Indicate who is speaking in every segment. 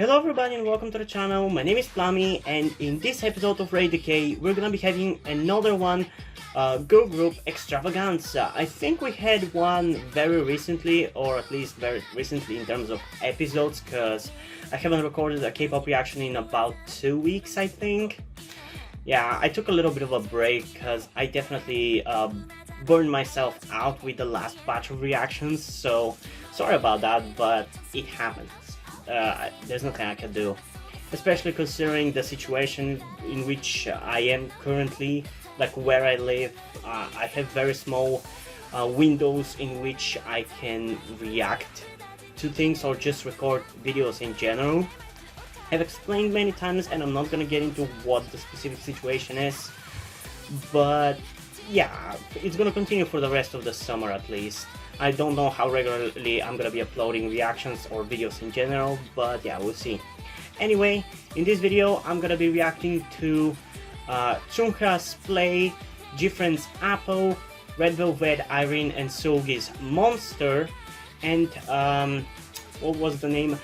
Speaker 1: Hello everybody and welcome to the channel. My name is Plummy, and in this episode of Reaction-RtK-E, we're gonna be having another one, girl group extravaganza. I think we had one very recently, or at least very recently in terms of episodes, because I haven't recorded a K-pop reaction in about 2 weeks, I think. Yeah, I took a little bit of a break because I definitely burned myself out with the last batch of reactions, so sorry about that, but it happens. There's nothing I can do, especially considering the situation in which I am currently, like where I live. I have very small windows in which I can react to things or just record videos in general. I've explained many times, and I'm not gonna get into what the specific situation is, but yeah, it's gonna continue for the rest of the summer at least. I don't know how regularly I'm gonna be uploading reactions or videos in general, but yeah, we'll see. Anyway, in this video I'm gonna be reacting to Chungha-Play, GFriend-Apple, Red Velvet, Irene, and Seulgi-Monster, and what was the name?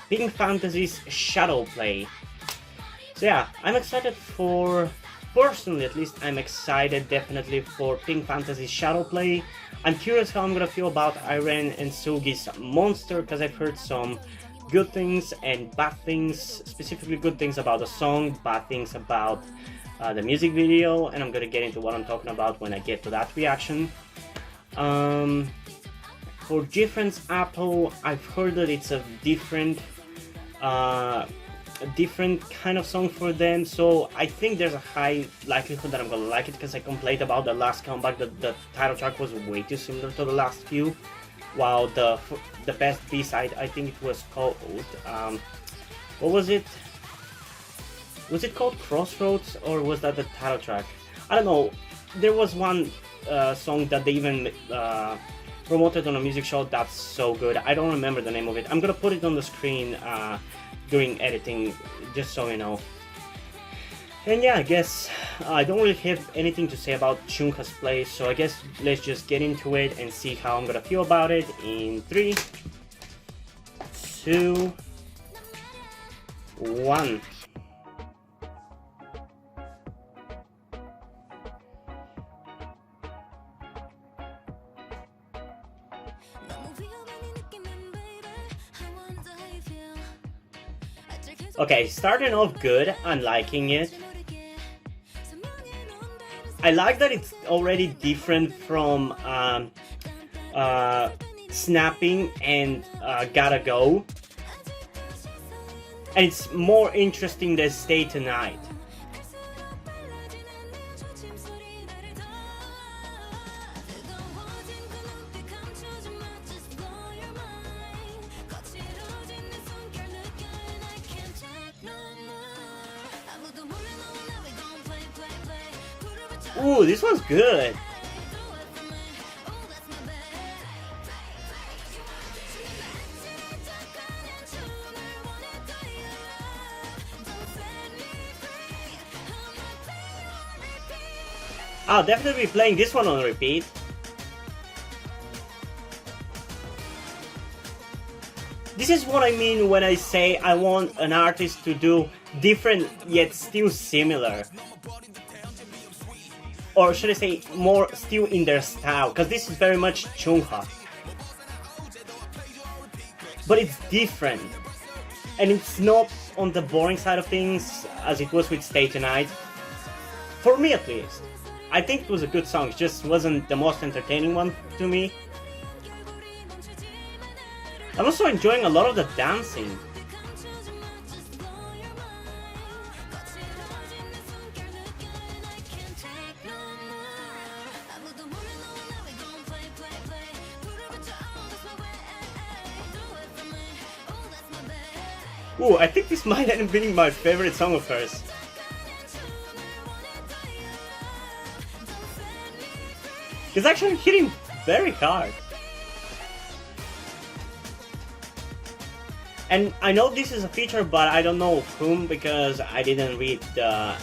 Speaker 1: Pink Fantasy's Shadow Play. So yeah, I'm excited for, personally at least, I'm excited definitely for Pink Fantasy's Shadow Play. I'm curious how I'm gonna feel about Irene and Seulgi's Monster, because I've heard some good things and bad things, specifically good things about the song, bad things about the music video, and I'm gonna get into what I'm talking about when I get to that reaction. For GFriend-Apple, I've heard that it's a different kind of song for them, so I think there's a high likelihood that I'm gonna like it, because I complained about the last comeback that the title track was way too similar to the last few, while the best B-side, I think it was called, what was it? Was it called Crossroads, or was that the title track? I don't know. There was one song that they even promoted on a music show that's so good. I don't remember the name of it. I'm gonna put it on the screen during editing, just so you know. And yeah, I guess I don't really have anything to say about Chungha-Play, so I guess let's just get into it and see how I'm gonna feel about it in 3, 2, 1. Okay, starting off good, I'm liking it. I like that it's already different from Snapping and Gotta Go. And it's more interesting than Stay Tonight. Ooh, this one's good. I'll definitely be playing this one on repeat. This is what I mean when I say I want an artist to do different yet still similar. Or should I say, more still in their style, because this is very much Chungha. But it's different. And it's not on the boring side of things, as it was with Stay Tonight. For me at least. I think it was a good song, it just wasn't the most entertaining one to me. I'm also enjoying a lot of the dancing. Ooh, I think this might end up being my favorite song of hers. It's actually hitting very hard. And I know this is a feature, but I don't know whom, because I didn't read the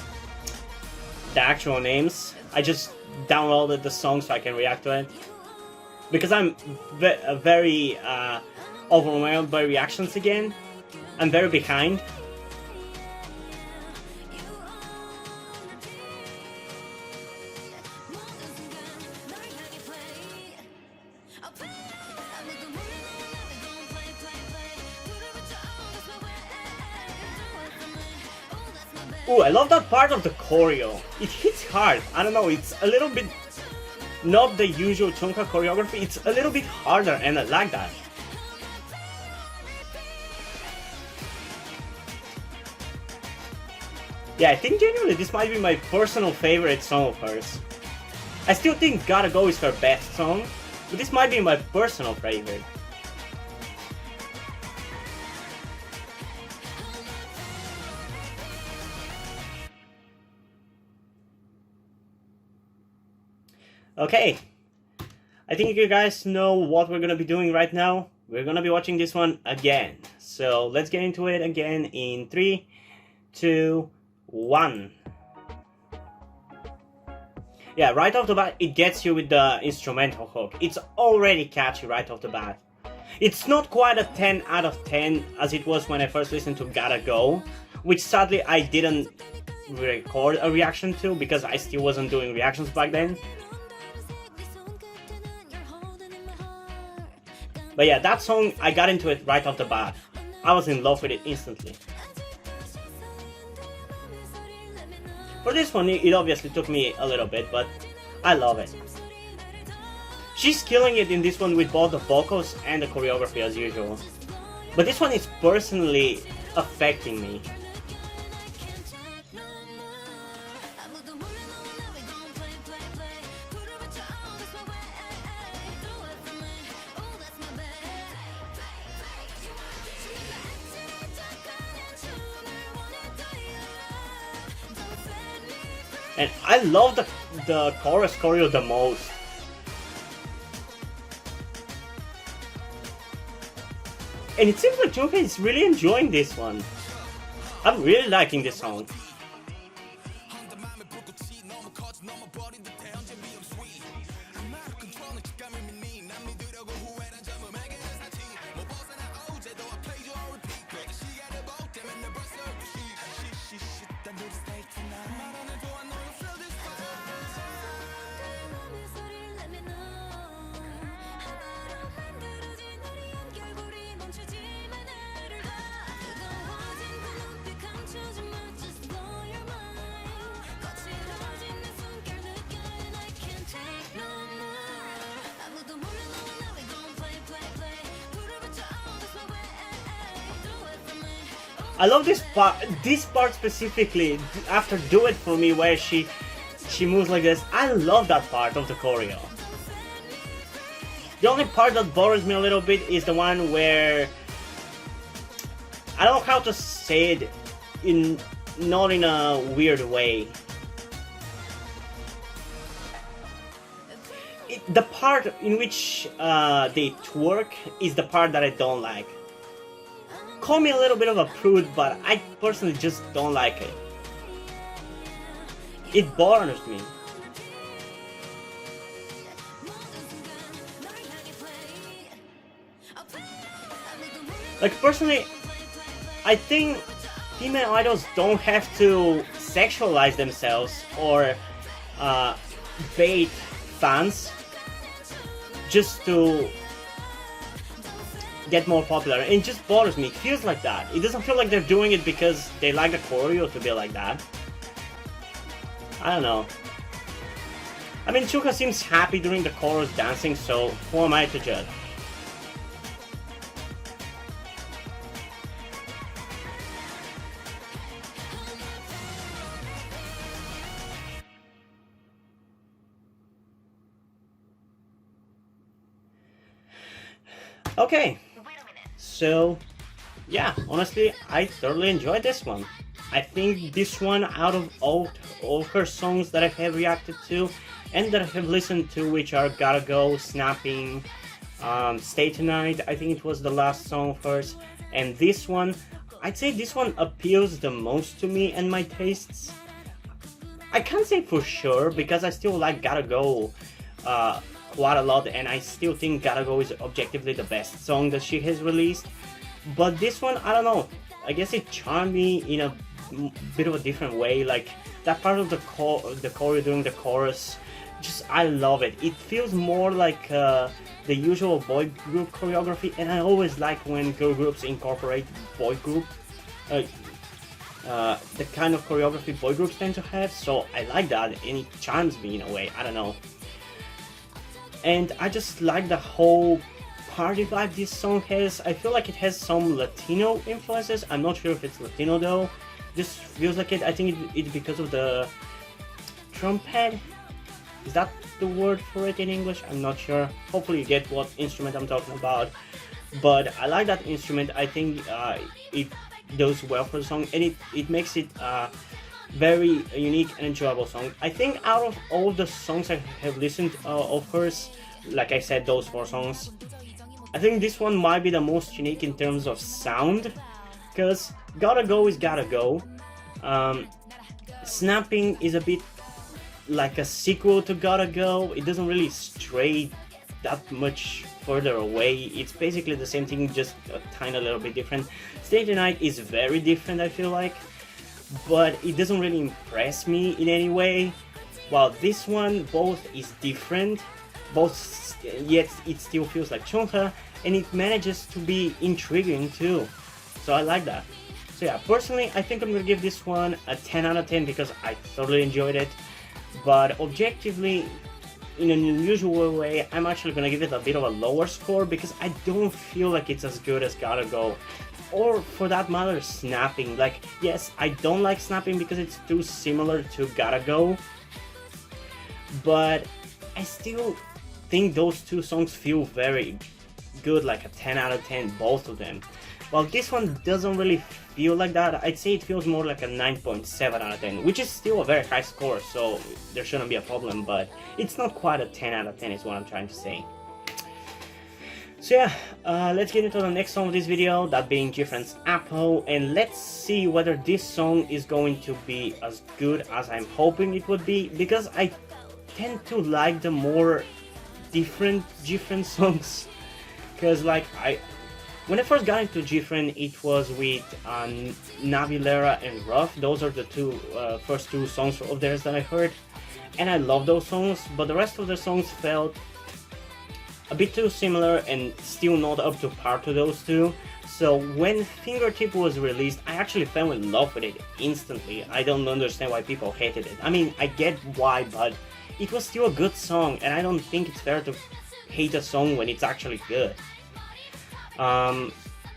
Speaker 1: actual names. I just downloaded the song so I can react to it. Because I'm very overwhelmed by reactions again. I'm very behind. Ooh, I love that part of the choreo. It hits hard. I don't know, it's a little bit not the usual Chungha choreography, it's a little bit harder and I like that. Yeah, I think genuinely this might be my personal favorite song of hers. I still think Gotta Go is her best song, but this might be my personal favorite. Okay, I think you guys know what we're gonna be doing right now. We're gonna be watching this one again. So let's get into it again in 3, 2, 1. Yeah, right off the bat, it gets you with the instrumental hook. It's already catchy right off the bat. It's not quite a 10 out of 10 as it was when I first listened to Gotta Go, which sadly I didn't record a reaction to because I still wasn't doing reactions back then. But yeah, that song, I got into it right off the bat. I was in love with it instantly. For this one, it obviously took me a little bit, but I love it. She's killing it in this one with both the vocals and the choreography as usual. But this one is personally affecting me. And I love the chorus choreo the most. And it seems like Chungha is really enjoying this one. I'm really liking this song. I love this part specifically after Do It For Me where she moves like this. I love that part of the choreo. The only part that bothers me a little bit is the one where I don't know how to say it not in a weird way. The part in which they twerk is the part that I don't like. Call me a little bit of a prude, but I personally just don't like it. It bothers me. Like personally, I think female idols don't have to sexualize themselves or bait fans just to get more popular. It just bothers me. It feels like that. It doesn't feel like they're doing it because they like the choreo to be like that. I don't know. I mean, Chungha seems happy during the chorus dancing, so who am I to judge? Okay. So, yeah, honestly, I thoroughly enjoyed this one. I think this one, out of all her songs that I have reacted to and that I have listened to, which are Gotta Go, Snapping, Stay Tonight, I think it was the last song of hers, and this one, I'd say this one appeals the most to me and my tastes. I can't say for sure, because I still like Gotta Go quite a lot, and I still think Gotta Go is objectively the best song that she has released. But this one, I don't know, I guess it charmed me in a bit of a different way. Like that part of the choreo during the chorus, just I love it. It feels more like the usual boy group choreography, and I always like when girl groups incorporate boy group, the kind of choreography boy groups tend to have. So I like that, and it charms me in a way. I don't know. And I just like the whole party vibe this song has. I feel like it has some Latino influences. I'm not sure if it's Latino though. Just feels like it. I think it's because of the trumpet. Is that the word for it in English? I'm not sure. Hopefully you get what instrument I'm talking about. But I like that instrument. I think it does well for the song, and it makes it very unique and enjoyable song. I think out of all the songs I have listened of hers, like I said, those 4 songs, I think this one might be the most unique in terms of sound, because Gotta Go is Gotta Go. Snapping is a bit like a sequel to Gotta Go. It doesn't really stray that much further away. It's basically the same thing, just a tiny little bit different. Stay the Night is very different, I feel like, but it doesn't really impress me in any way. While this one, both is different, yet it still feels like Chungha, and it manages to be intriguing too. So I like that. So yeah, personally, I think I'm gonna give this one a 10 out of 10 because I thoroughly enjoyed it. But objectively, in an unusual way, I'm actually gonna give it a bit of a lower score because I don't feel like it's as good as Gotta Go. Or for that matter, Snapping. Like, yes, I don't like Snapping because it's too similar to Gotta Go, but I still think those 2 songs feel very good, like a 10 out of 10, both of them. While this one doesn't really feel like that, I'd say it feels more like a 9.7 out of 10, which is still a very high score, so there shouldn't be a problem, but it's not quite a 10 out of 10 is what I'm trying to say. So yeah, let's get into the next song of this video, that being GFriend-Apple, and let's see whether this song is going to be as good as I'm hoping it would be, because I tend to like the more different GFriend songs, because like when I first got into GFriend, it was with Navilera and Ruff. Those are the first two songs of theirs that I heard, and I love those songs, but the rest of the songs felt a bit too similar and still not up to par to those two. So when Fingertip was released, I actually fell in love with it instantly. I don't understand why people hated it. I mean, I get why, but it was still a good song, and I don't think it's fair to hate a song when it's actually good.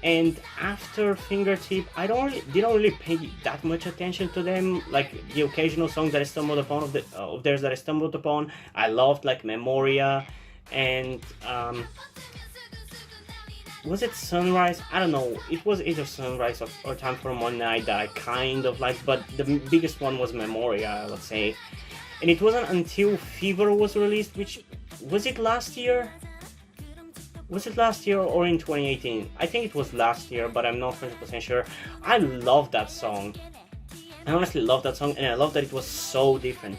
Speaker 1: And after Fingertip, I didn't really pay that much attention to them. Like the occasional songs that I stumbled upon of theirs that I stumbled upon, I loved, like Memoria, and was it Sunrise? I don't know. It was either Sunrise or Time for One Night that I kind of liked, but the biggest one was Memoria, I would say. And it wasn't until Fever was released, which was it last year? Was it last year or in 2018? I think it was last year, but I'm not 100% sure. I love that song. I honestly love that song, and I love that it was so different.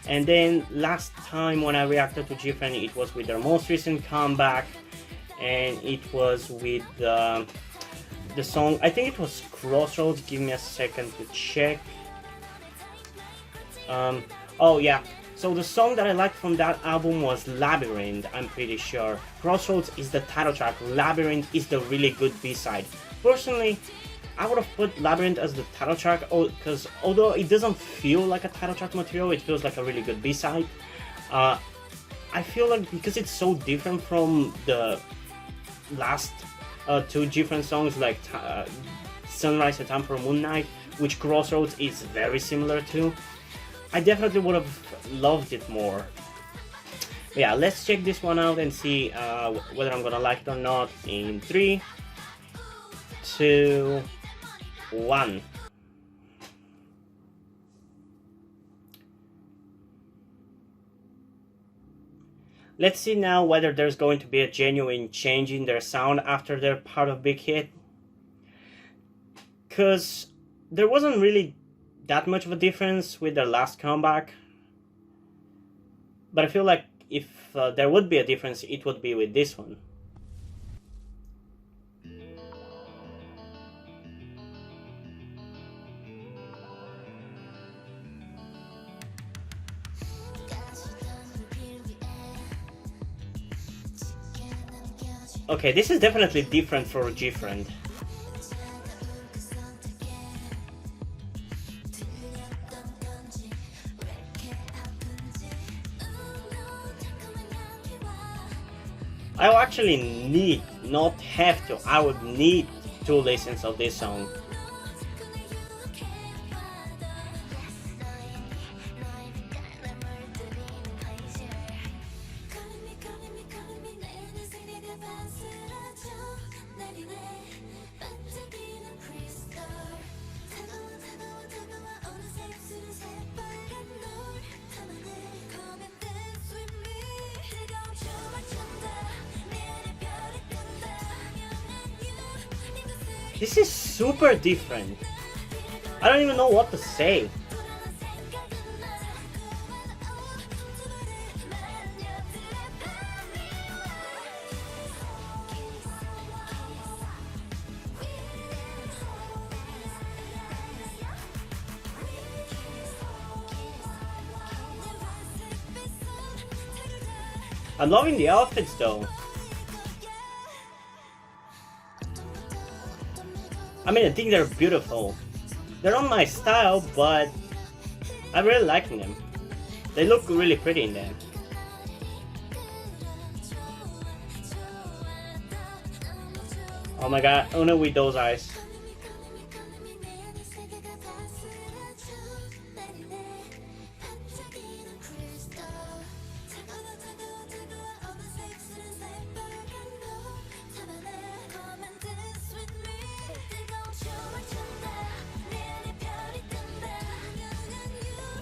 Speaker 1: And then last time when I reacted to GFriend, it was with their most recent comeback, and it was with the song, I think it was Crossroads. Give me a second to check. Oh yeah, so the song that I liked from that album was Labyrinth, I'm pretty sure. Crossroads is the title track, Labyrinth is the really good B-side. Personally, I would have put Labyrinth as the title track, because although it doesn't feel like a title track material, it feels like a really good B-side. I feel like because it's so different from the last two GFriend songs, like Sunrise and Time for Moon Night, which Crossroads is very similar to, I definitely would have loved it more. But yeah, let's check this one out and see whether I'm gonna like it or not in 3, 2, 1. Let's see now whether there's going to be a genuine change in their sound after they're part of Big Hit. Because there wasn't really that much of a difference with their last comeback. But I feel like if there would be a difference, it would be with this one. Okay, this is definitely different for GFriend. I would actually need, not have to, I would need 2 listens of this song. This is super different. I don't even know what to say. I'm loving the outfits though. I mean, I think they're beautiful. They're not my style, but I'm really liking them. They look really pretty in them. Oh my god, Una with those eyes.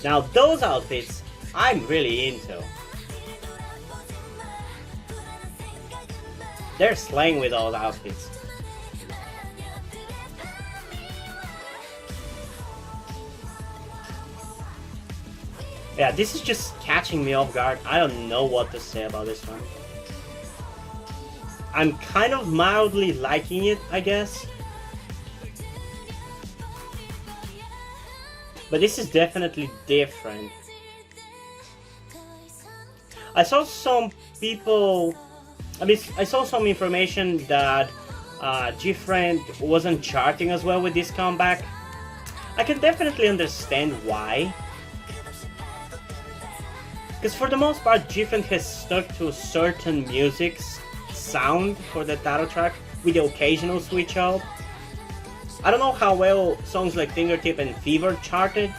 Speaker 1: Now those outfits, I'm really into. They're slaying with those outfits. Yeah, this is just catching me off guard. I don't know what to say about this one. I'm kind of mildly liking it, I guess. But this is definitely different. I saw some people, I saw some information that GFriend wasn't charting as well with this comeback. I can definitely understand why. Because for the most part, GFriend has stuck to certain music's sound for the title track with the occasional switch up. I don't know how well songs like Fingertip and Fever charted,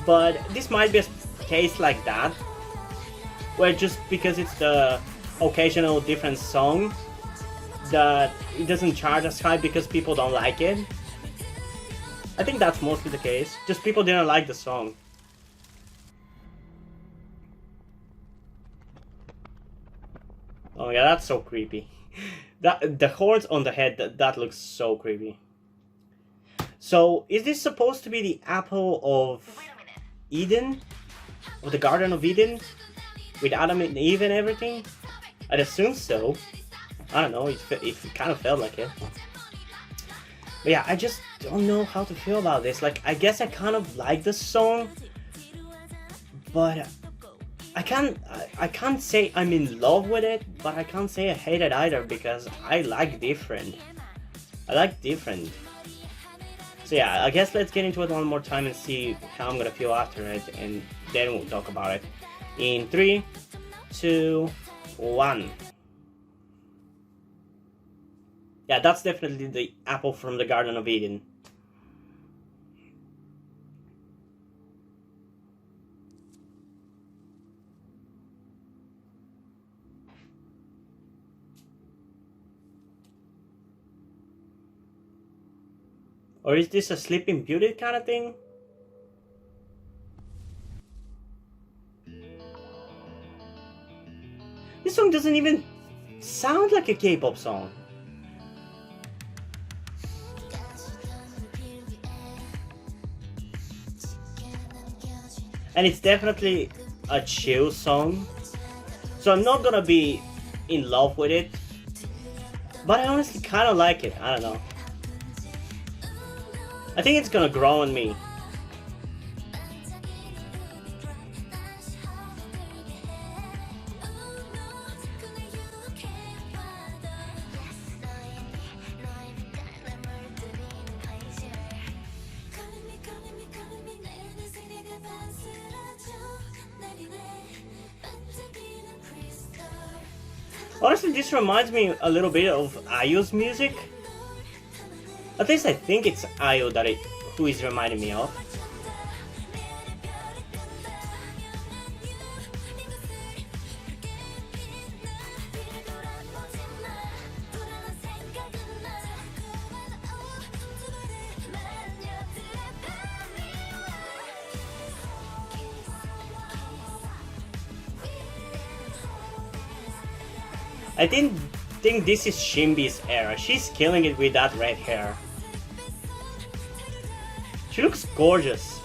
Speaker 1: but this might be a case like that, where just because it's the occasional different song, that it doesn't chart as high because people don't like it. I think that's mostly the case, just people didn't like the song. Oh my god, that's so creepy. The horns on the head, that looks so creepy. So, is this supposed to be the apple of Eden? Of the Garden of Eden? With Adam and Eve and everything? I'd assume so. I don't know, it kind of felt like it. But yeah, I just don't know how to feel about this. Like, I guess I kind of like the song, but I can't say I'm in love with it, but I can't say I hate it either, because I like GFriend. I like GFriend. So yeah, I guess let's get into it one more time and see how I'm gonna feel after it, and then we'll talk about it. In 3, 2, 1. Yeah, that's definitely the apple from the Garden of Eden. Or is this a Sleeping Beauty kind of thing? This song doesn't even sound like a K-pop song. And it's definitely a chill song, so I'm not gonna be in love with it, but I honestly kind of like it. I don't know. I think it's gonna grow on me. Honestly, this reminds me a little bit of IO's music. At least I think it's IO who is reminding me of. I didn't think this is Shimbi's era. She's killing it with that red hair. She looks gorgeous.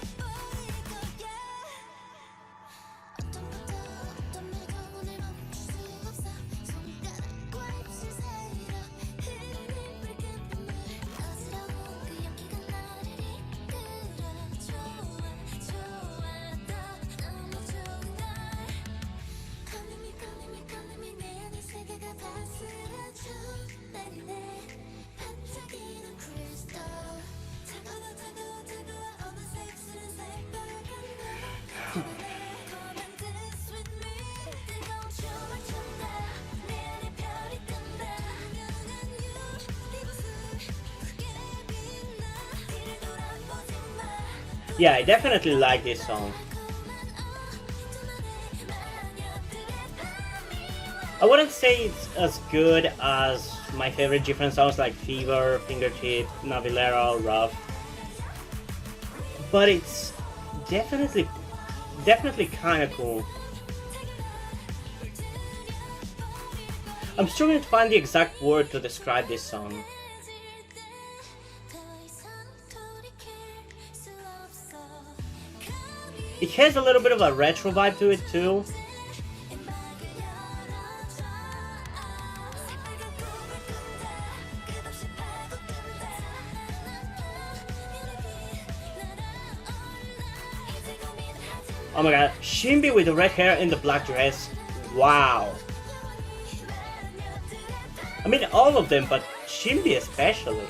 Speaker 1: Yeah, I definitely like this song. I wouldn't say it's as good as my favorite GFriend songs like Fever, Fingertip, Navilera, Rough, but it's definitely kind of cool. I'm struggling to find the exact word to describe this song. It has a little bit of a retro vibe to it too. Oh my god, Shimbi with the red hair and the black dress. Wow. I mean all of them, but Shimbi especially.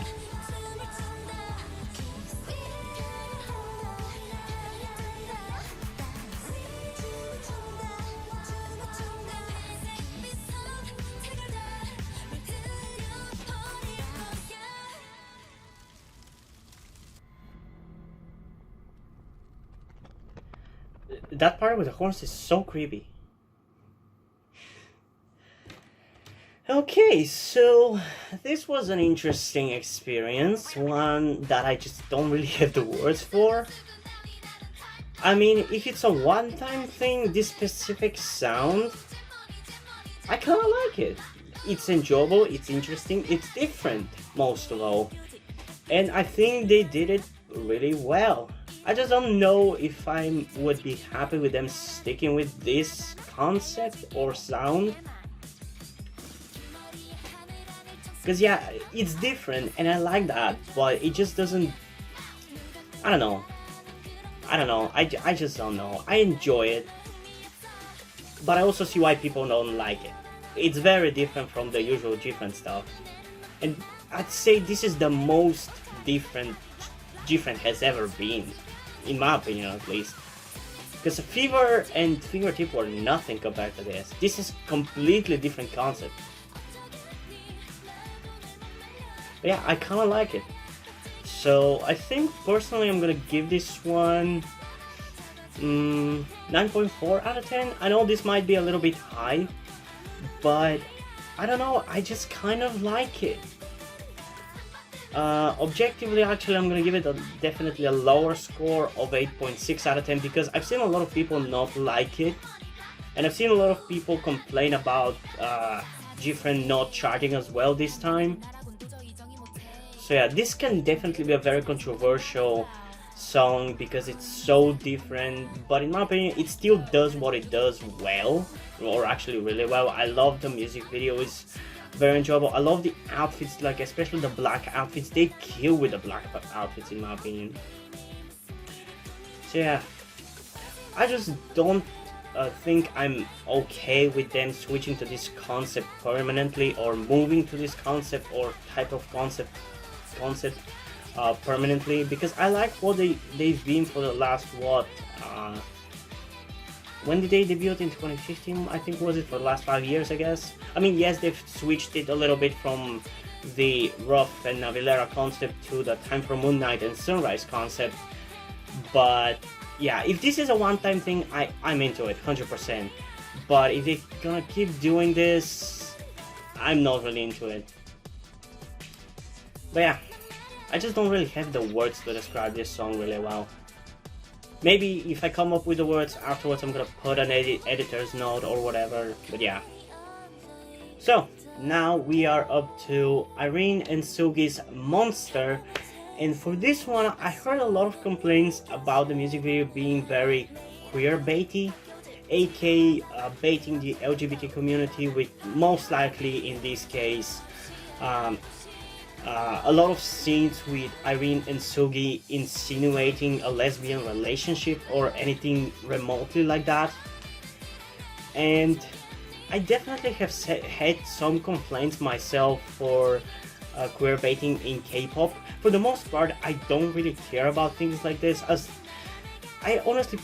Speaker 1: That part with the horns is so creepy. Okay, so this was an interesting experience, one that I just don't really have the words for. I mean, if it's a one-time thing, this specific sound, I kinda like it. It's enjoyable, it's interesting, it's different, most of all. And I think they did it really well. I just don't know if I would be happy with them sticking with this concept or sound. Because yeah, it's different and I like that, but it just doesn't... I don't know, I just don't know. I enjoy it, but I also see why people don't like it. It's very different from the usual GFriend stuff. And I'd say this is the most different GFriend has ever been. In my opinion, at least. Because Fever and Fingertip were nothing compared to this. This is completely different concept. But yeah, I kinda like it. So I think personally I'm gonna give this one 9.4 out of 10. I know this might be a little bit high, but I don't know, I just kind of like it. Objectively, actually, I'm gonna give it definitely a lower score of 8.6 out of 10 because I've seen a lot of people not like it, and I've seen a lot of people complain about GFriend not charting as well this time. So yeah, this can definitely be a very controversial song because it's so different, but in my opinion, it still does what it does well, or actually really well. I love the music video, it's very enjoyable. I love the outfits, like especially the black outfits. They kill with the black outfits in my opinion. So yeah, I just don't think I'm okay with them switching to this concept permanently or moving to this concept or type of concept permanently, because I like what they've been for the last when did they debut? In 2015, I think, was it, for the last 5 years, I guess? I mean, yes, they've switched it a little bit from the Rough and Avilera concept to the Time for Moon Night and Sunrise concept, but yeah, if this is a one-time thing, I'm into it, 100%. But if they're gonna keep doing this, I'm not really into it. But yeah, I just don't really have the words to describe this song really well. Maybe if I come up with the words afterwards, I'm gonna put an editor's note or whatever, but yeah. So, now we are up to Irene and Seulgi's Monster, and for this one, I heard a lot of complaints about the music video being very queer-baity, aka baiting the LGBT community with, most likely in this case, a lot of scenes with Irene and Seulgi insinuating a lesbian relationship or anything remotely like that. And I definitely have had some complaints myself for queer baiting in K-pop. For the most part, I don't really care about things like this, as I honestly,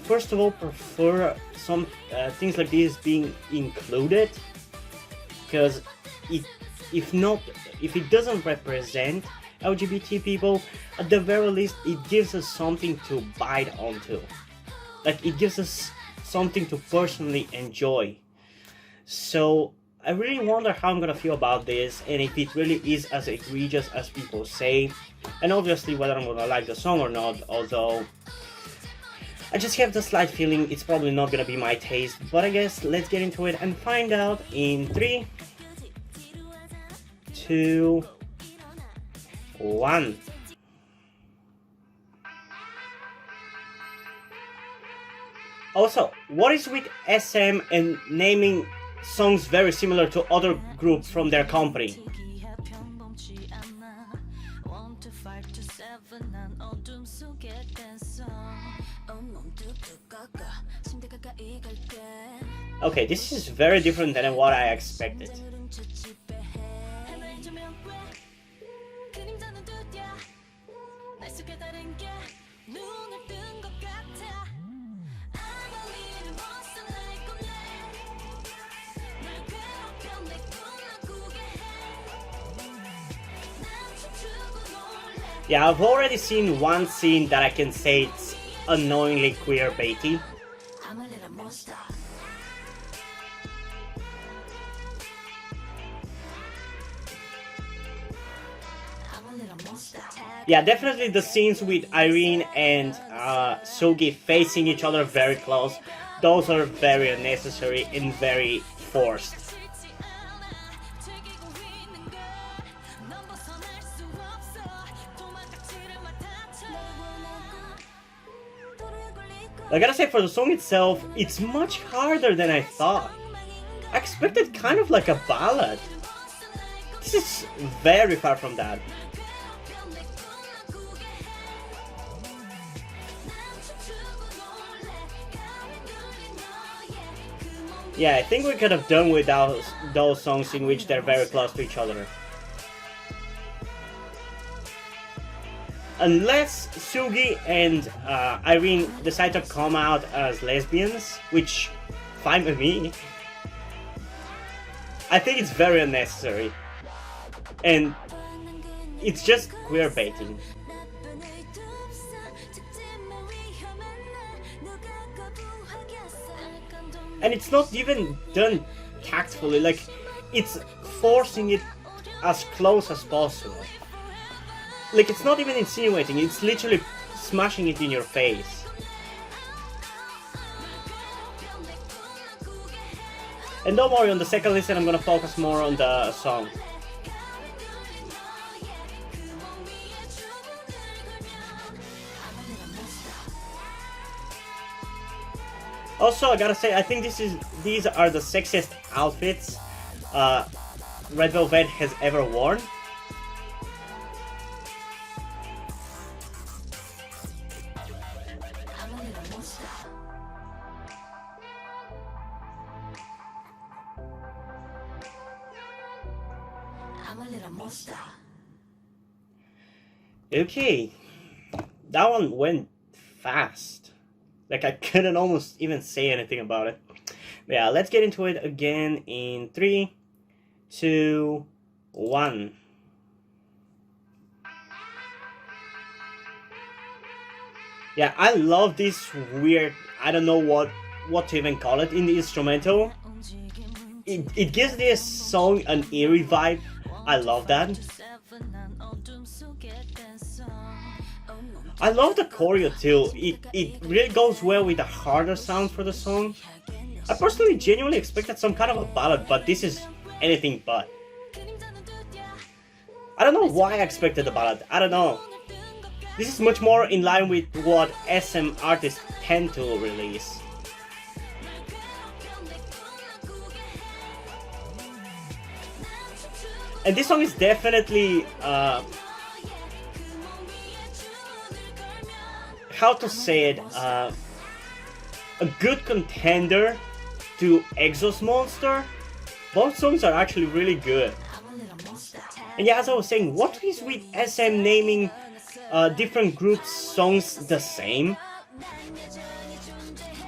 Speaker 1: first of all, prefer some things like this being included, because if it doesn't represent LGBT people, at the very least it gives us something to bite onto. Like, it gives us something to personally enjoy. So I really wonder how I'm gonna feel about this, and if it really is as egregious as people say, and obviously whether I'm gonna like the song or not, although I just have the slight feeling it's probably not gonna be my taste. But I guess let's get into it and find out in 3, 2, 1. Also, what is with SM and naming songs very similar to other groups from their company? Okay, this is very different than what I expected. Yeah, I've already seen one scene that I can say it's annoyingly queer-baity. Yeah, definitely the scenes with Irene and Seulgi facing each other very close, those are very unnecessary and very forced. I gotta say, for the song itself, it's much harder than I thought. I expected kind of like a ballad. This is very far from that. Yeah, I think we could have done without those songs in which they're very close to each other. Unless Seulgi and Irene decide to come out as lesbians, which, fine with me. I think it's very unnecessary. And it's just queer baiting. And it's not even done tactfully, like, it's forcing it as close as possible. Like, it's not even insinuating, it's literally smashing it in your face. And don't worry, on the second listen I'm gonna focus more on the song. Also, I gotta say, I think these are the sexiest outfits Red Velvet has ever worn. Okay, that one went fast. Like, I couldn't almost even say anything about it. But yeah, let's get into it again in 3, 2, 1. Yeah, I love this weird, I don't know what to even call it in the instrumental. It gives this song an eerie vibe. I love that. I love the choreo too. It really goes well with the harder sound for the song. I personally genuinely expected some kind of a ballad, but this is anything but. I don't know why I expected a ballad. I don't know. This is much more in line with what SM artists tend to release. And this song is definitely how to say it, a good contender to Seulgi-Monster. Both songs are actually really good. And yeah, as I was saying, what is with SM naming different groups' songs the same?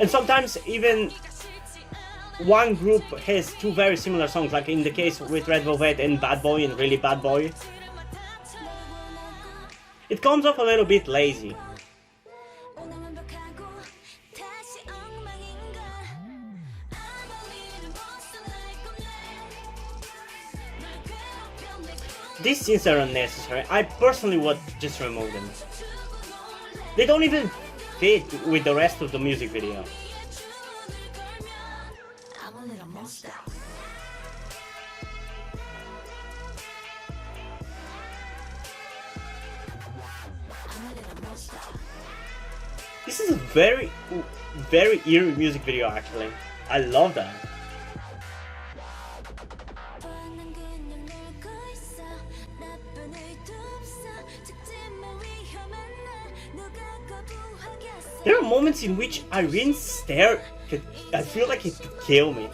Speaker 1: And sometimes even one group has two very similar songs, like in the case with Red Velvet and Bad Boy and Really Bad Boy. It comes off a little bit lazy. These scenes are unnecessary. I personally would just remove them. They don't even fit with the rest of the music video. This is a very eerie music video actually. I love that. There are moments in which Irene's stare, I feel like it could kill me.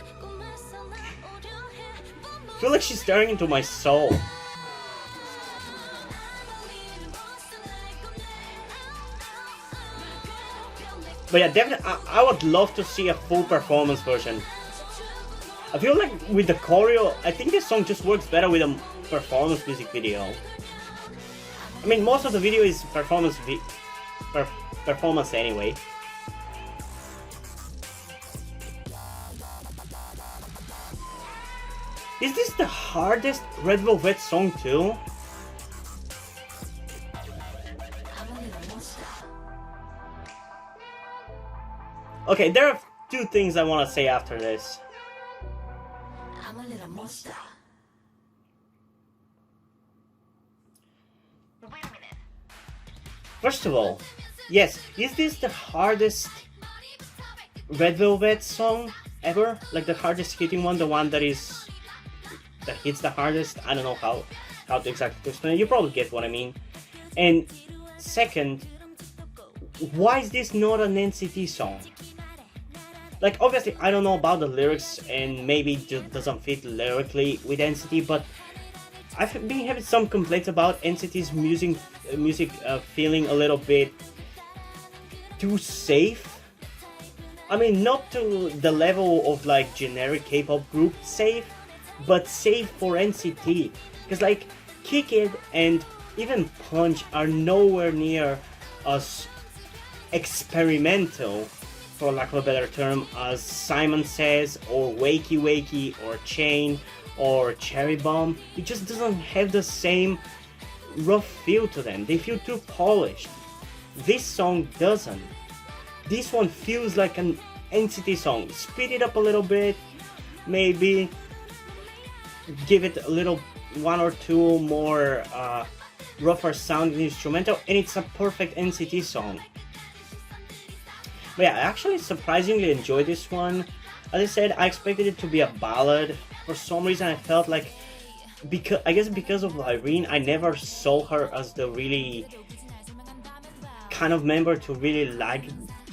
Speaker 1: I feel like she's staring into my soul. But yeah, definitely, I would love to see a full performance version. I feel like with the choreo, I think this song just works better with a performance music video. I mean, most of the video is performance anyway. Is this the hardest Red Velvet song too? Okay, there are two things I want to say after this. First of all, yes, is this the hardest Red Velvet song ever? Like the hardest hitting one, the one that hits the hardest? I don't know how to exactly explain it. You probably get what I mean. And second, why is this not an NCT song? Like, obviously, I don't know about the lyrics and maybe it just doesn't fit lyrically with NCT, but I've been having some complaints about NCT's music feeling a little bit too safe. I mean, not to the level of like generic K-pop group safe, but safe for NCT. Because like Kick It and even Punch are nowhere near as experimental, for lack of a better term, as Simon Says or Wakey Wakey or Chain or Cherry Bomb. It just doesn't have the same rough feel to them. They feel too polished. This song doesn't. This one feels like an NCT song. Speed it up a little bit, maybe give it a little one or two more rougher sounding instrumental, and it's a perfect NCT song. But yeah, I actually surprisingly enjoyed this one. As I said, I expected it to be a ballad. For some reason I felt like, because of Irene, I never saw her as the really kind of member to really like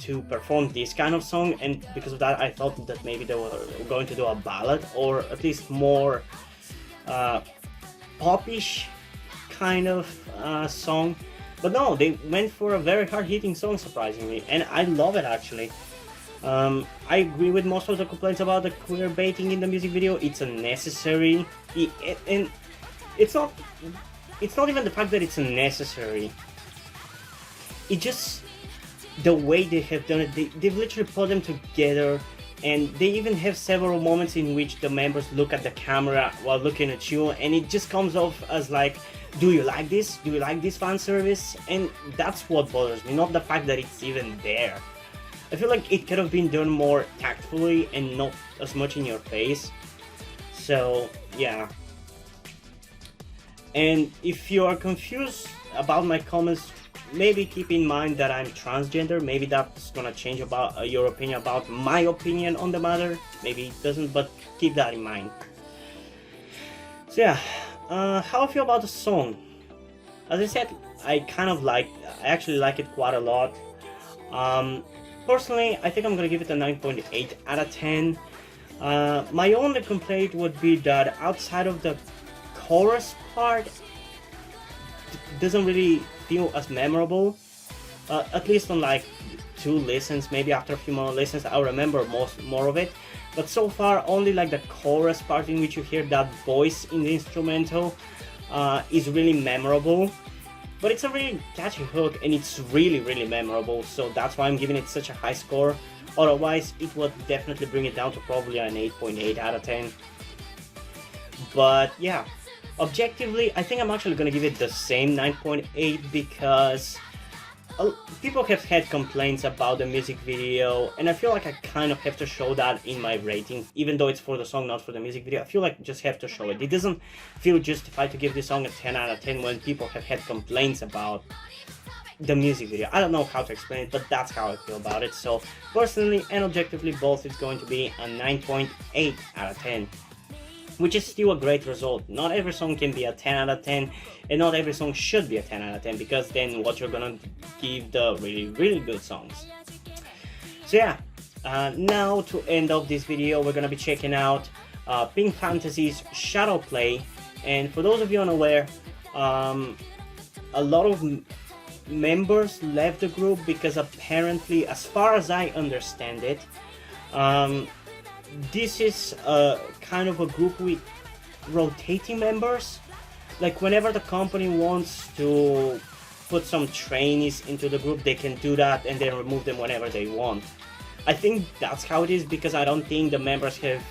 Speaker 1: to perform this kind of song, and because of that I thought that maybe they were going to do a ballad, or at least more popish kind of song. But no, they went for a very hard-hitting song, surprisingly, and I love it actually. I agree with most of the complaints about the queer baiting in the music video. It's unnecessary, and it's not even the fact that it's unnecessary. It just, the way they have done it, they've literally put them together, and they even have several moments in which the members look at the camera while looking at you, and it just comes off as like, do you like this? Do you like this fan service? And that's what bothers me, not the fact that it's even there. I feel like it could have been done more tactfully and not as much in your face. So yeah. And if you are confused about my comments, maybe keep in mind that I'm transgender. Maybe that's gonna change about your opinion about my opinion on the matter. Maybe it doesn't, but keep that in mind. So yeah, how I feel about the song. As I said, I actually like it quite a lot. Personally, I think I'm gonna give it a 9.8 out of 10. My only complaint would be that outside of the chorus part, doesn't really feel as memorable. At least on like 2 listens, maybe after a few more listens I'll remember more of it. But so far, only like the chorus part in which you hear that voice in the instrumental is really memorable. But it's a really catchy hook, and it's really memorable, so that's why I'm giving it such a high score. Otherwise, it would definitely bring it down to probably an 8.8 out of 10. But yeah, objectively, I think I'm actually gonna give it the same 9.8 because people have had complaints about the music video, and I feel like I kind of have to show that in my rating, even though it's for the song, not for the music video. I feel like I just have to show it. It doesn't feel justified to give this song a 10 out of 10 when people have had complaints about the music video. I don't know how to explain it, but that's how I feel about it. So personally and objectively, both is going to be a 9.8 out of 10. Which is still a great result. Not every song can be a 10 out of 10, and not every song should be a 10 out of 10, because then what you're gonna give the really good songs. So yeah, now to end of this video, we're gonna be checking out Pink Fantasy's Chungha-Play. And for those of you unaware, a lot of members left the group because apparently, as far as I understand it, this is kind of a group with rotating members. Like whenever the company wants to put some trainees into the group, they can do that and then remove them whenever they want. I think that's how it is, because I don't think the members that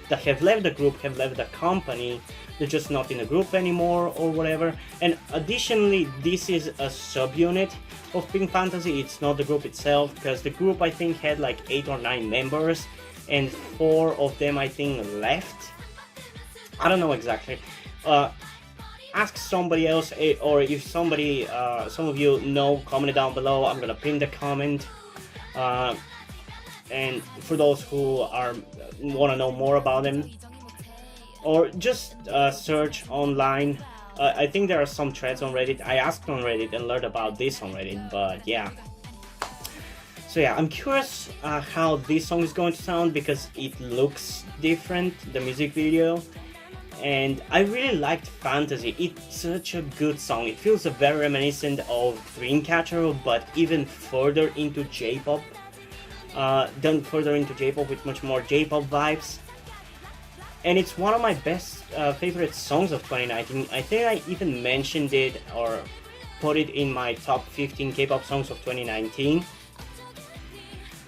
Speaker 1: have left the group have left the company. They're just not in the group anymore or whatever. And additionally, this is a subunit of Pink Fantasy. It's not the group itself, because the group I think had like 8 or 9 members, and 4 of them I think left. I don't know exactly. Ask somebody else, or if somebody, some of you know, comment it down below. I'm gonna pin the comment. And for those who want to know more about them, or just search online. I think there are some threads on Reddit. I asked on Reddit and learned about this on Reddit, but yeah. So yeah, I'm curious how this song is going to sound, because it looks different, the music video. And I really liked Fantasy. It's such a good song. It feels very reminiscent of Dreamcatcher, but even further into J-pop. Done further into J-pop with much more J-pop vibes. And it's one of my best favorite songs of 2019. I think I even mentioned it or put it in my top 15 K-pop songs of 2019.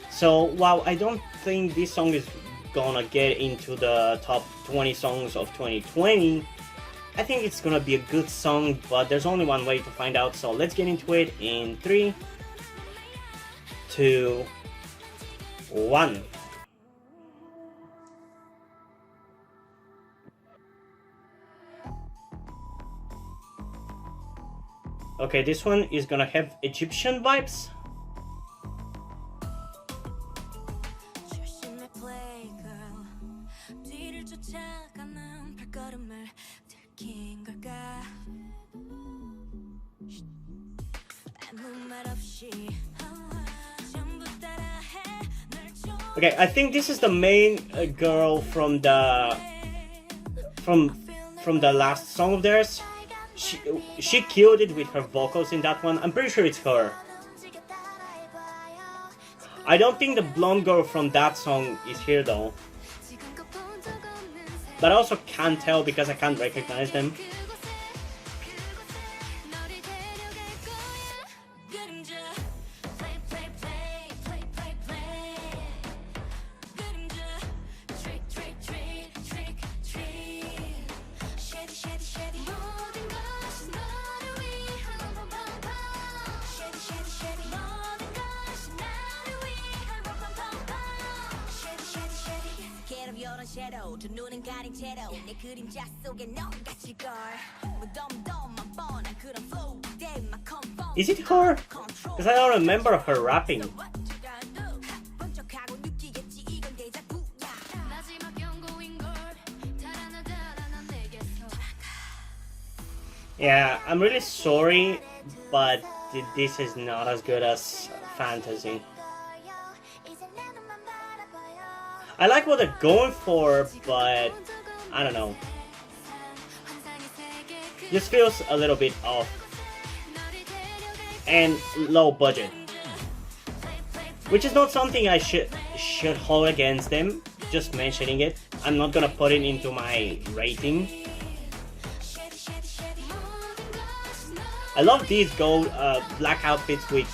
Speaker 1: So while I don't think this song is gonna get into the top 20 songs of 2020, I think it's gonna be a good song, but there's only one way to find out. So let's get into it in 3, 2, 1. Okay, this one is gonna have Egyptian vibes. Okay, I think this is the main girl from the last song of theirs. she killed it with her vocals in that one. I'm pretty sure it's her. I don't think the blonde girl from that song is here though. But I also can't tell because I can't recognize them. Is it her? Because I don't remember her rapping. Yeah, I'm really sorry, but this is not as good as Fantasy. I like what they're going for, but I don't know. This feels a little bit off. And low budget. Which is not something I should hold against them. Just mentioning it. I'm not gonna put it into my rating. I love these gold black outfits with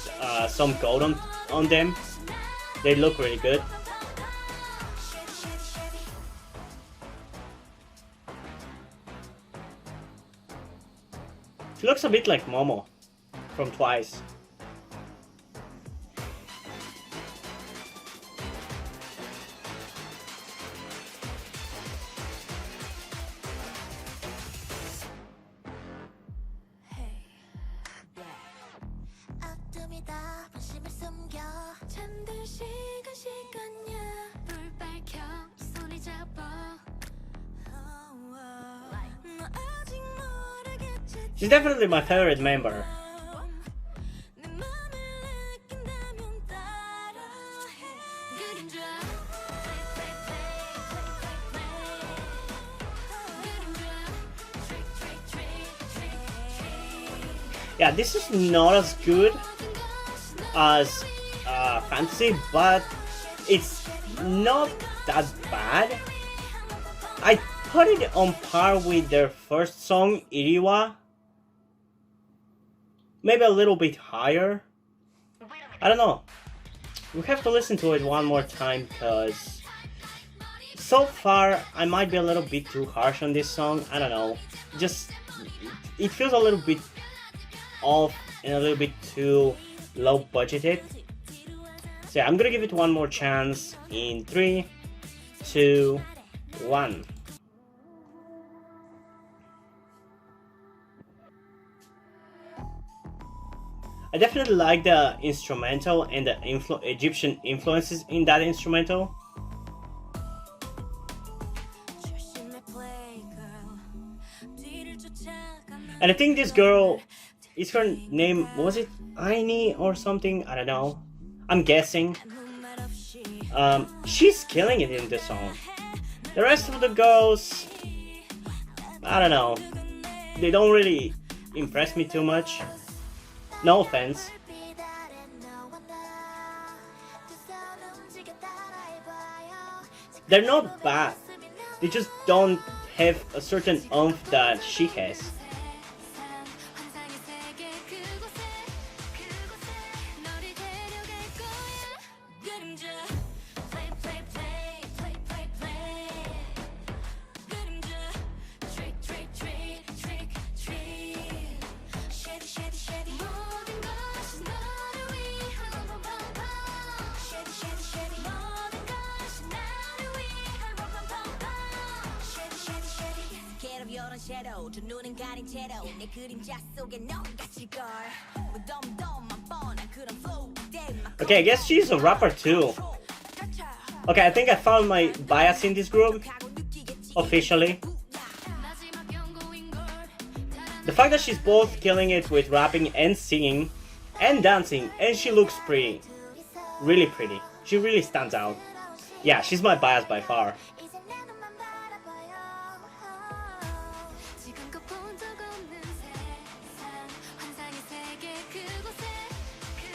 Speaker 1: some gold on them. They look really good. She looks a bit like Momo from Twice. She's definitely my favorite member. Yeah, this is not as good as Fantasy, but it's not that bad. I put it on par with their first song, Iriwa. Maybe a little bit higher. I don't know. We have to listen to it one more time because so far I might be a little bit too harsh on this song. I don't know. Just it feels a little bit off and a little bit too low budgeted. So yeah, I'm gonna give it one more chance in 3, 2, 1. I definitely like the instrumental and the Egyptian influences in that instrumental. And I think this girl, is her name, was it Irene or something? I don't know. I'm guessing. She's killing it in this song. The rest of the girls, I don't know. They don't really impress me too much. No offense. They're not bad. They just don't have a certain oomph that she has. Okay, I guess she's a rapper too. Okay, I think I found my bias in this group. Officially. The fact that she's both killing it with rapping and singing and dancing, and she looks pretty. Really pretty. She really stands out. Yeah, she's my bias by far.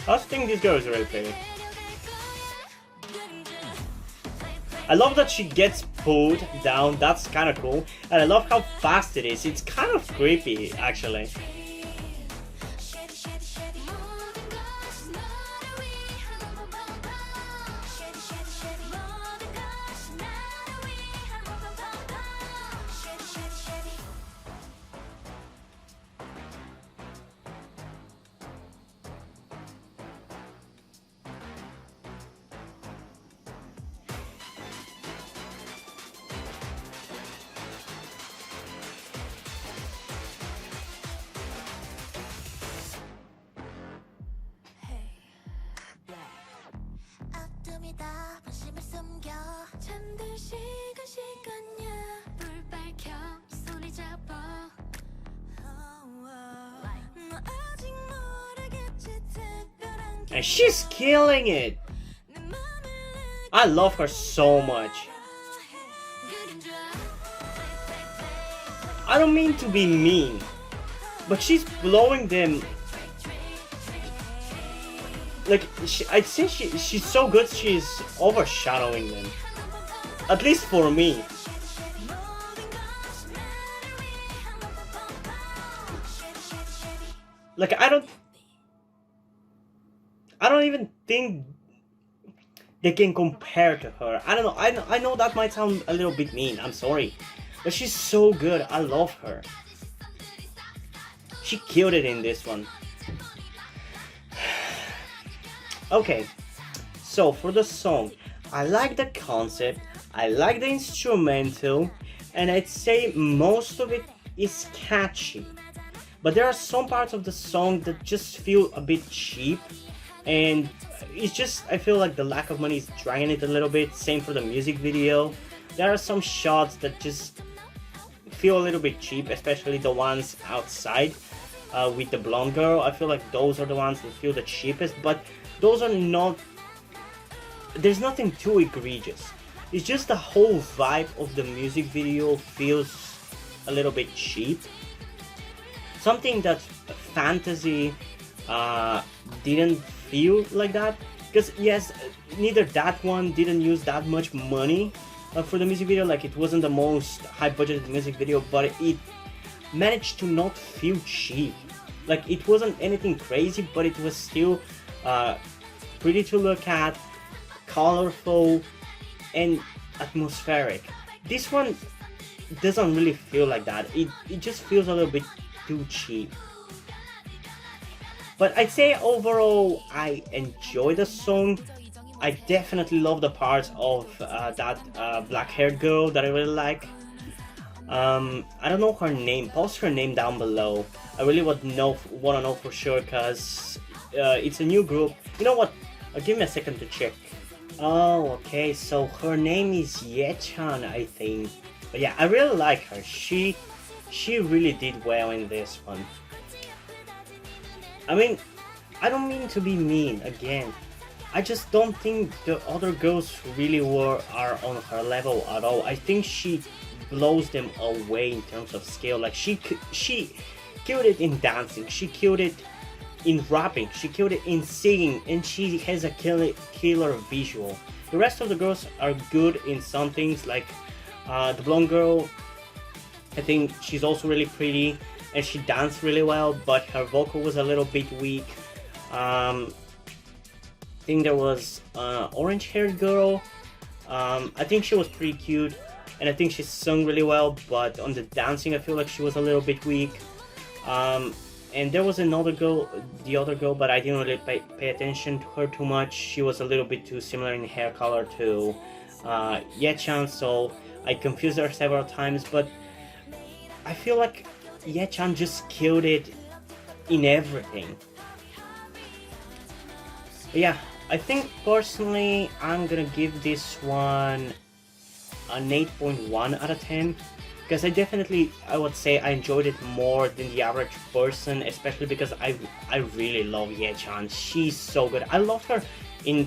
Speaker 1: I also think this girl is really pretty. I love that she gets pulled down, that's kind of cool. And I love how fast it is, it's kind of creepy actually. And she's killing it! I love her so much. I don't mean to be mean, but she's blowing them. Like, I think she's so good, she's overshadowing them. At least for me. Like, I don't even think they can compare to her. I don't know. I know that might sound a little bit mean. I'm sorry, but she's so good. I love her. She killed it in this one. Okay, so for the song, I like the concept. I like the instrumental, and I'd say most of it is catchy. But there are some parts of the song that just feel a bit cheap. And it's just, I feel like the lack of money is dragging it a little bit. Same for the music video. There are some shots that just feel a little bit cheap, especially the ones outside with the blonde girl. I feel like those are the ones that feel the cheapest, but those are not, there's nothing too egregious. It's just the whole vibe of the music video feels a little bit cheap. Something that fantasy didn't feel like that, because yes, neither that one didn't use that much money for the music video. Like, it wasn't the most high budgeted music video, but it managed to not feel cheap. Like, it wasn't anything crazy, but it was still pretty to look at, colorful, and atmospheric. This one doesn't really feel like that. It just feels a little bit too cheap. But I'd say overall I enjoy the song. I definitely love the parts of that black-haired girl that I really like. I don't know her name. Post her name down below. I really want to know for sure, because it's a new group. You know what? Give me a second to check. Oh, okay. So her name is Ye-chan, I think. But yeah, I really like her. She really did well in this one. I mean, I don't mean to be mean again. I just don't think the other girls really are on her level at all. I think she blows them away in terms of skill. Like, she killed it in dancing, she killed it in rapping, she killed it in singing, and she has a killer visual. The rest of the girls are good in some things, like the blonde girl. I think she's also really pretty, and she danced really well, but her vocal was a little bit weak. I think there was orange-haired girl. I think she was pretty cute, and I think she sung really well, but on the dancing I feel like she was a little bit weak. And there was another girl, the other girl, but I didn't really pay attention to her too much. She was a little bit too similar in hair color to Ye-chan, so I confused her several times, but I feel like Ye-chan just killed it in everything. But yeah, I think personally I'm gonna give this one an 8.1 out of 10, because I would say I enjoyed it more than the average person, especially because I really love Ye-chan. She's so good. I loved her in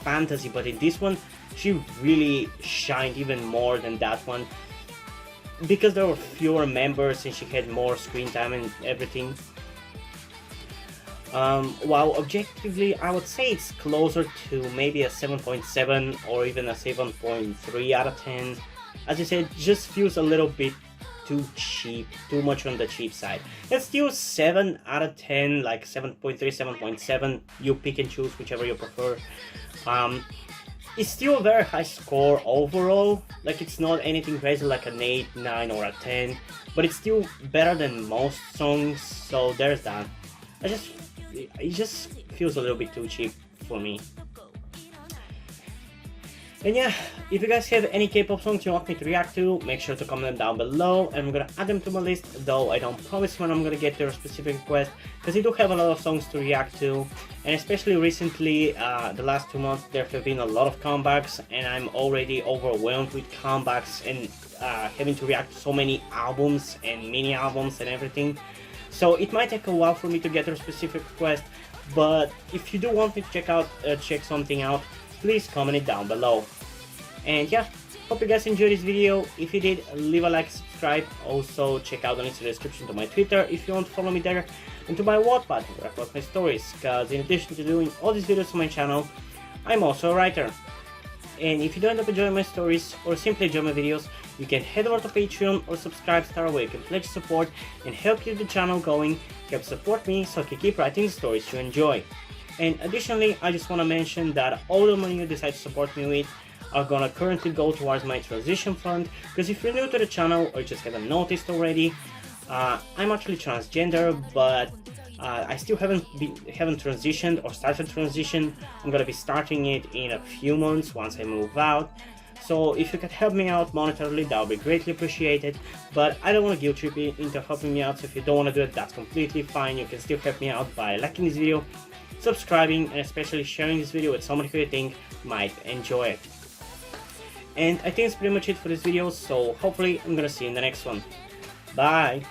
Speaker 1: fantasy, but in this one she really shined even more than that one, because there were fewer members and she had more screen time and everything. While objectively I would say it's closer to maybe a 7.7 or even a 7.3 out of 10. As I said, just feels a little bit too cheap, too much on the cheap side. It's still 7 out of 10, like 7.3, 7.7, you pick and choose whichever you prefer. It's still a very high score overall, like it's not anything crazy like an 8, 9 or a 10, but it's still better than most songs, so there's that. It just feels a little bit too cheap for me. And yeah, if you guys have any K-pop songs you want me to react to, make sure to comment them down below, and I'm gonna add them to my list, though I don't promise when I'm gonna get to a specific request, because I do have a lot of songs to react to, and especially recently, the last 2 months, there have been a lot of comebacks, and I'm already overwhelmed with comebacks and having to react to so many albums and mini albums and everything. So it might take a while for me to get to a specific request, but if you do want me to check something out, please comment it down below. And yeah, hope you guys enjoyed this video. If you did, leave a like, subscribe. Also check out the links in the description to my Twitter if you want to follow me there, and to my Wattpad where I post my stories, because in addition to doing all these videos on my channel, I'm also a writer. And if you do end up enjoying my stories or simply enjoy my videos, you can head over to Patreon or Subscribestar where you can pledge support and help keep the channel going, help support me so I can keep writing the stories you enjoy. And additionally, I just want to mention that all the money you decide to support me with are gonna currently go towards my transition fund, because if you're new to the channel or just haven't noticed already, I'm actually transgender, but I still haven't transitioned or started transition. I'm gonna be starting it in a few months once I move out. So if you could help me out monetarily, that would be greatly appreciated, but I don't want to guilt trip you into helping me out, so if you don't want to do it, that's completely fine. You can still help me out by liking this video, subscribing, and especially sharing this video with somebody who you think might enjoy it. And I think that's pretty much it for this video, so hopefully I'm gonna see you in the next one. Bye!